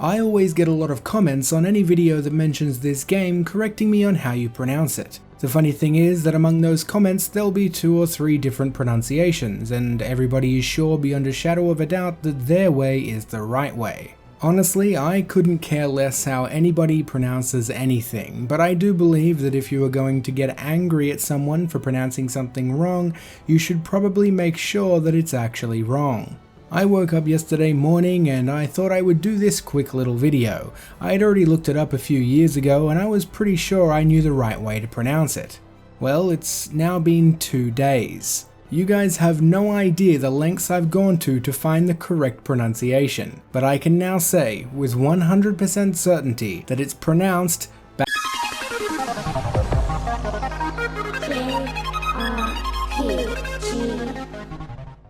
I always get a lot of comments on any video that mentions this game correcting me on how you pronounce it. The funny thing is that among those comments there'll be 2 or 3 different pronunciations, and everybody is sure beyond a shadow of a doubt that their way is the right way. Honestly, I couldn't care less how anybody pronounces anything, but I do believe that if you are going to get angry at someone for pronouncing something wrong, you should probably make sure that it's actually wrong. I woke up yesterday morning and I thought I would do this quick little video. I had already looked it up a few years ago and I was pretty sure I knew the right way to pronounce it. Well, it's now been 2 days. You guys have no idea the lengths I've gone to find the correct pronunciation, but I can now say with 100% certainty that it's pronounced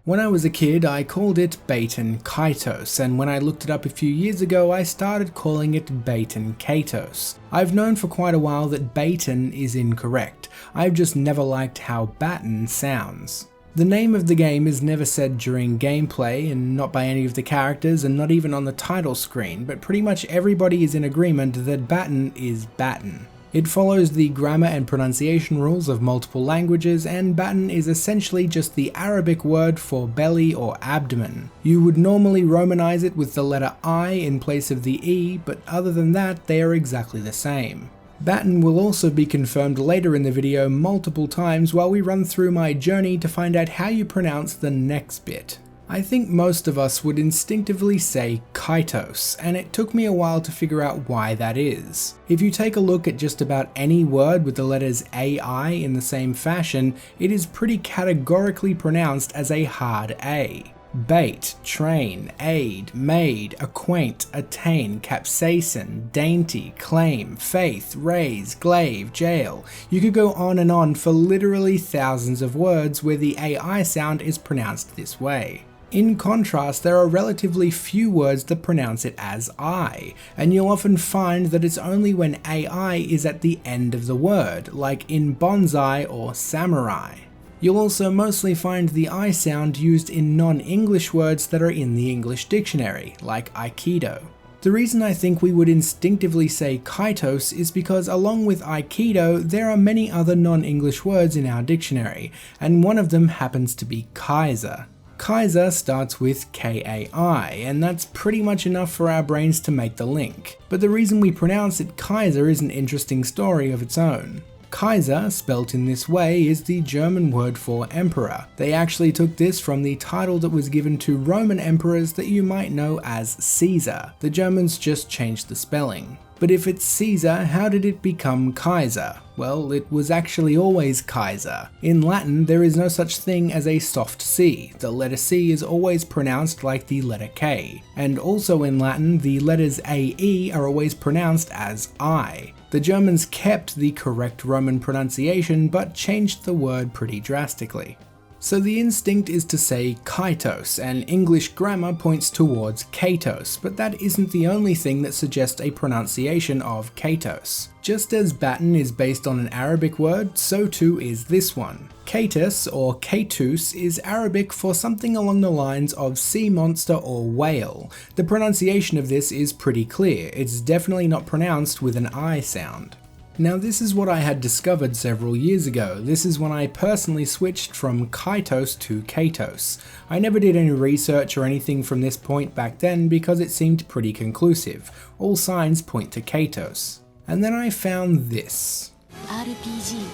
When I was a kid, I called it Baten Kaitos, and when I looked it up a few years ago, I started calling it Baten Kaitos. I've known for quite a while that Baten is incorrect. I've just never liked how Batin sounds. The name of the game is never said during gameplay, and not by any of the characters, and not even on the title screen, but pretty much everybody is in agreement that Batin is Batin. It follows the grammar and pronunciation rules of multiple languages, and Batin is essentially just the Arabic word for belly or abdomen. You would normally Romanize it with the letter I in place of the E, but other than that, they are exactly the same. Batin will also be confirmed later in the video multiple times while we run through my journey to find out how you pronounce the next bit. I think most of us would instinctively say Kaitos, and it took me a while to figure out why that is. If you take a look at just about any word with the letters AI in the same fashion, it is pretty categorically pronounced as a hard A. Bait, train, aid, made, acquaint, attain, capsaicin, dainty, claim, faith, raise, glaive, jail. You could go on and on for literally thousands of words where the AI sound is pronounced this way. In contrast, there are relatively few words that pronounce it as I, and you'll often find that it's only when AI is at the end of the word, like in bonsai or samurai. You'll also mostly find the I sound used in non-English words that are in the English dictionary, like Aikido. The reason I think we would instinctively say Kaitos is because along with Aikido, there are many other non-English words in our dictionary, and one of them happens to be Kaiser. Kaiser starts with K-A-I, and that's pretty much enough for our brains to make the link. But the reason we pronounce it Kaiser is an interesting story of its own. Kaiser, spelt in this way, is the German word for emperor. They actually took this from the title that was given to Roman emperors that you might know as Caesar. The Germans just changed the spelling. But if it's Caesar, how did it become Kaiser? Well, it was actually always Kaiser. In Latin, there is no such thing as a soft C. The letter C is always pronounced like the letter K. And also in Latin, the letters AE are always pronounced as I. The Germans kept the correct Roman pronunciation, but changed the word pretty drastically. So the instinct is to say Kaitos, and English grammar points towards Kaitos, but that isn't the only thing that suggests a pronunciation of Kaitos. Just as Batin is based on an Arabic word, so too is this one. Kaitos, or Kaitus, is Arabic for something along the lines of sea monster or whale. The pronunciation of this is pretty clear, it's definitely not pronounced with an I sound. Now this is what I had discovered several years ago. This is when I personally switched from Kaitos to Kaitos. I never did any research or anything from this point back then because it seemed pretty conclusive. All signs point to Kaitos. And then I found this. RPG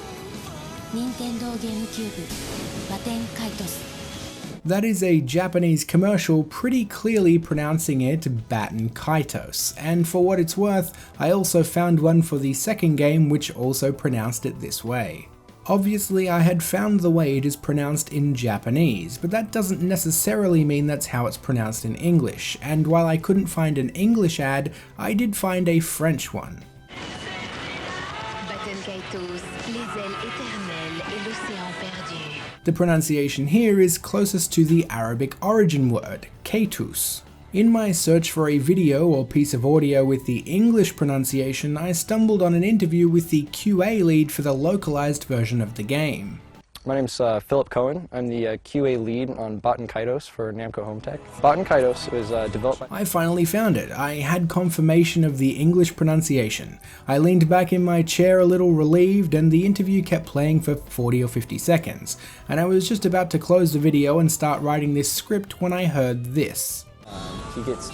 Nintendo GameCube Baten Kaitos. That is a Japanese commercial pretty clearly pronouncing it Baten Kaitos, and for what it's worth, I also found one for the second game which also pronounced it this way. Obviously I had found the way it is pronounced in Japanese, but that doesn't necessarily mean that's how it's pronounced in English, and while I couldn't find an English ad, I did find a French one. Baten Kaitos, les ailes éternelles et l'océan perdu. The pronunciation here is closest to the Arabic origin word, Kaitus. In my search for a video or piece of audio with the English pronunciation, I stumbled on an interview with the QA lead for the localized version of the game. My name's Philip Cohen. I'm the QA lead on Baten Kaitos for Namco Home Tech. Baten Kaitos was developed by... I finally found it. I had confirmation of the English pronunciation. I leaned back in my chair a little relieved, and the interview kept playing for 40 or 50 seconds, and I was just about to close the video and start writing this script when I heard this. He gets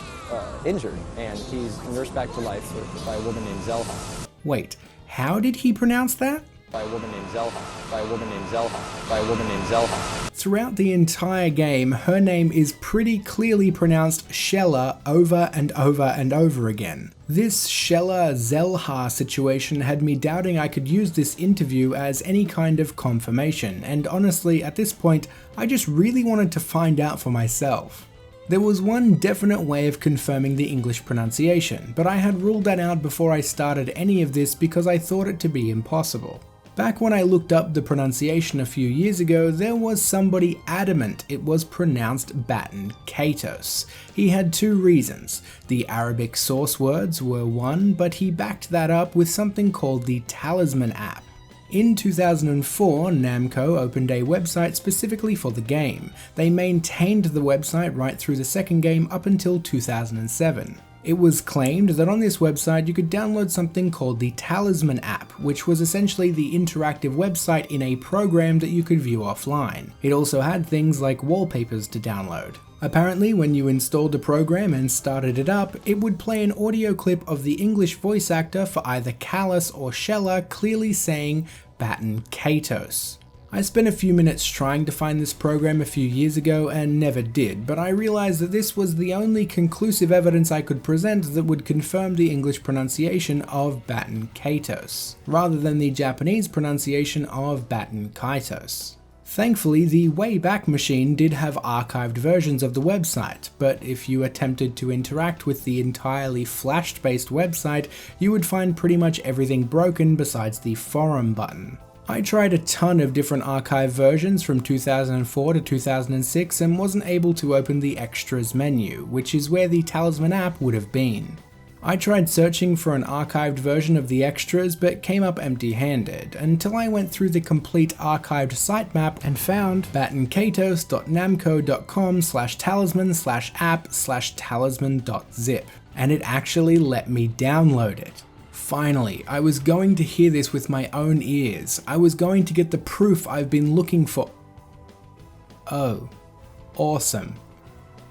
injured, and he's nursed back to life by a woman named Zelha. Wait, how did he pronounce that? By a woman named Zelha. By a woman named Zelha. By a woman named Zelha. Throughout the entire game, her name is pretty clearly pronounced Shella over and over and over again. This Shella Zelha situation had me doubting I could use this interview as any kind of confirmation, and honestly, at this point, I just really wanted to find out for myself. There was one definite way of confirming the English pronunciation, but I had ruled that out before I started any of this because I thought it to be impossible. Back when I looked up the pronunciation a few years ago, there was somebody adamant it was pronounced Baten Kaitos. He had two reasons. The Arabic source words were one, but he backed that up with something called the Talisman app. In 2004, Namco opened a website specifically for the game. They maintained the website right through the second game up until 2007. It was claimed that on this website you could download something called the Talisman app, which was essentially the interactive website in a program that you could view offline. It also had things like wallpapers to download. Apparently, when you installed the program and started it up, it would play an audio clip of the English voice actor for either Callus or Shella clearly saying Baten Kaitos. I spent a few minutes trying to find this program a few years ago and never did, but I realized that this was the only conclusive evidence I could present that would confirm the English pronunciation of Baten Kaitos, rather than the Japanese pronunciation of Baten Kaitos. Thankfully, the Wayback Machine did have archived versions of the website, but if you attempted to interact with the entirely Flash-based website, you would find pretty much everything broken besides the forum button. I tried a ton of different archive versions from 2004 to 2006 and wasn't able to open the extras menu, which is where the Talisman app would have been. I tried searching for an archived version of the extras but came up empty-handed, until I went through the complete archived sitemap and found batenkaitos.namco.com/talisman/app/talisman.zip, and it actually let me download it. Finally, I was going to hear this with my own ears. I was going to get the proof I've been looking for. Oh, awesome.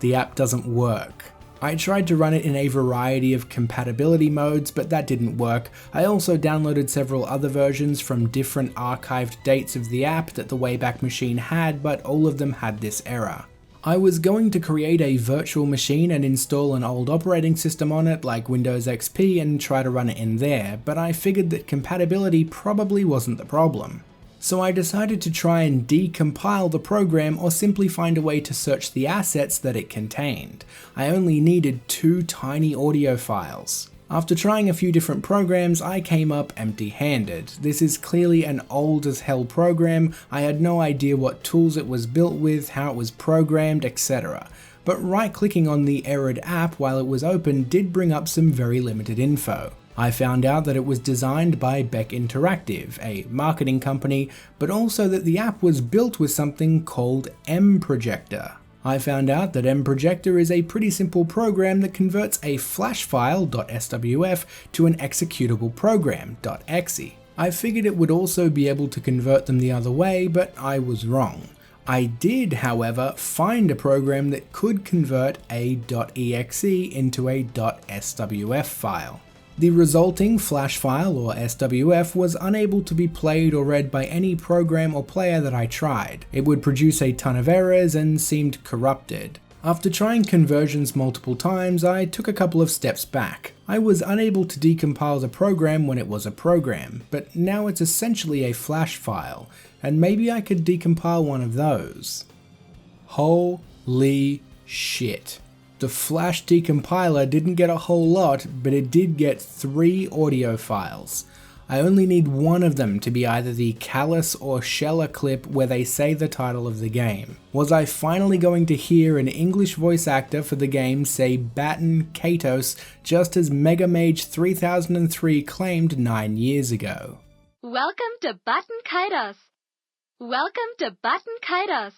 The app doesn't work. I tried to run it in a variety of compatibility modes, but that didn't work. I also downloaded several other versions from different archived dates of the app that the Wayback Machine had, but all of them had this error. I was going to create a virtual machine and install an old operating system on it like Windows XP and try to run it in there, but I figured that compatibility probably wasn't the problem. So I decided to try and decompile the program or simply find a way to search the assets that it contained. I only needed 2 tiny audio files. After trying a few different programs, I came up empty-handed. This is clearly an old as hell program. I had no idea what tools it was built with, how it was programmed, etc. But right-clicking on the errored app while it was open did bring up some very limited info. I found out that it was designed by Beck Interactive, a marketing company, but also that the app was built with something called mProjector. I found out that mProjector is a pretty simple program that converts a flash file .swf to an executable program .exe. I figured it would also be able to convert them the other way, but I was wrong. I did, however, find a program that could convert a .exe into a .swf file. The resulting flash file, or SWF, was unable to be played or read by any program or player that I tried. It would produce a ton of errors and seemed corrupted. After trying conversions multiple times, I took a couple of steps back. I was unable to decompile the program when it was a program, but now it's essentially a flash file, and maybe I could decompile one of those. Holy shit. The Flash decompiler didn't get a whole lot, but it did get 3 audio files. I only need one of them to be either the Callus or Shella clip where they say the title of the game. Was I finally going to hear an English voice actor for the game say Baten Kaitos just as Mega Mage 3003 claimed 9 years ago? Welcome to Baten Kaitos. Welcome to Baten Kaitos.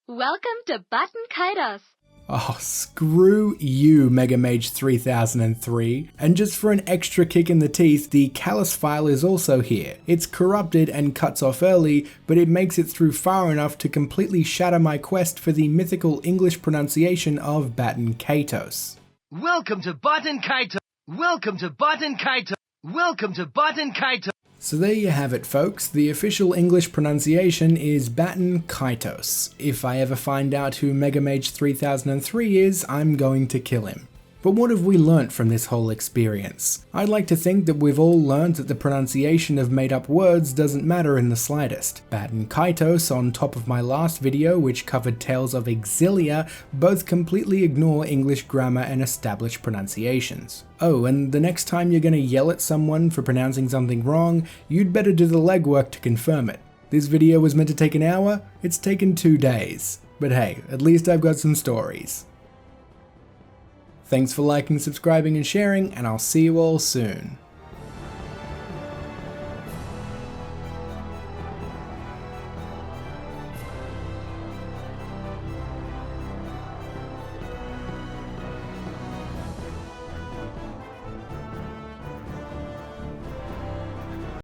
Welcome to Baten Kaitos. Oh, screw you, Mega Mage 3003. And just for an extra kick in the teeth, the callus file is also here. It's corrupted and cuts off early, but it makes it through far enough to completely shatter my quest for the mythical English pronunciation of Baten Kaitos. Welcome to Baten Kaitos. Welcome to Baten Kaitos. Welcome to Baten Kaitos. So there you have it, folks. The official English pronunciation is Baten Kaitos. If I ever find out who Mega Mage 3003 is, I'm going to kill him. But what have we learnt from this whole experience? I'd like to think that we've all learnt that the pronunciation of made-up words doesn't matter in the slightest. Baten Kaitos on top of my last video, which covered tales of Exilia, both completely ignore English grammar and established pronunciations. Oh, and the next time you're gonna yell at someone for pronouncing something wrong, you'd better do the legwork to confirm it. This video was meant to take an hour, it's taken 2 days. But hey, at least I've got some stories. Thanks for liking, subscribing and sharing, and I'll see you all soon.